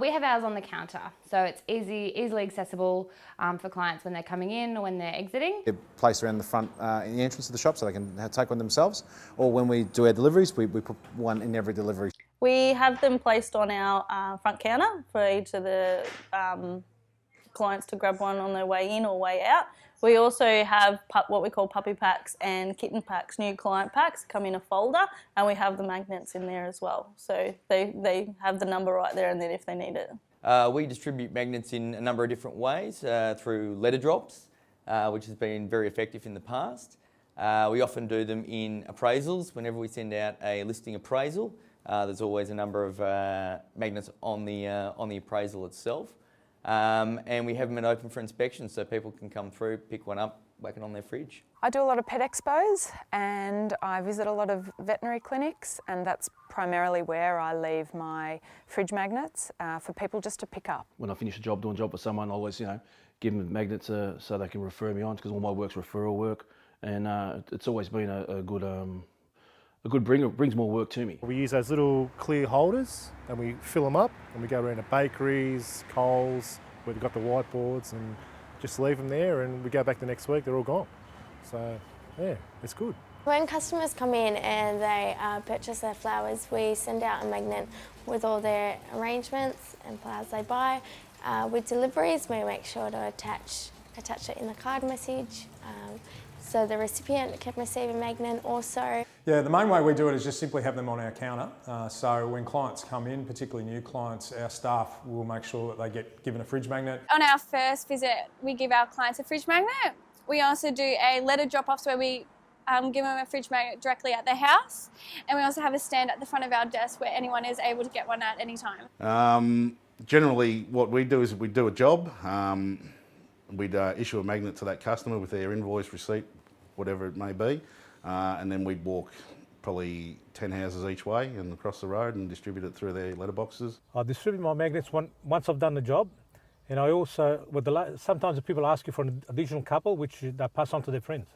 We have ours on the counter, so it's easily accessible for clients when they're coming in or when they're exiting. They're placed around the front in the entrance of the shop so they can take one themselves, or when we do our deliveries, we put one in every delivery. We have them placed on our front counter for each of the clients to grab one on their way in or way out. We also have what we call puppy packs and kitten packs, new client packs, come in a folder, and we have the magnets in there as well. So they have the number right there and then if they need it. We distribute magnets in a number of different ways through letter drops, which has been very effective in the past. We often do them in appraisals. Whenever we send out a listing appraisal, there's always a number of magnets on the appraisal itself. And we have them open for inspection so people can come through, pick one up, whack it on their fridge. I do a lot of pet expos and I visit a lot of veterinary clinics, and that's primarily where I leave my fridge magnets for people just to pick up. When I finish doing a job for someone, I always give them magnets so they can refer me on, because all my work's referral work, and it's always been a good bringer. It brings more work to me. We use those little clear holders and we fill them up, and we go around to bakeries, Coles, where they've got the whiteboards, and just leave them there, and we go back the next week, they're all gone. So yeah, it's good. When customers come in and they purchase their flowers, we send out a magnet with all their arrangements and flowers they buy. With deliveries, we make sure to attach it in the card message, so the recipient can receive a magnet also. Yeah, the main way we do it is just simply have them on our counter. So when clients come in, particularly new clients, our staff will make sure that they get given a fridge magnet. On our first visit, we give our clients a fridge magnet. We also do a letter drop-offs where we give them a fridge magnet directly at their house. And we also have a stand at the front of our desk where anyone is able to get one at any time. Generally, what we do is we do a job. We'd issue a magnet to that customer with their invoice, receipt, whatever it may be, and then we'd walk probably 10 houses each way and across the road and distribute it through their letterboxes. I distribute my magnets once I've done the job, and I also, sometimes people ask you for an additional couple, which they pass on to their friends.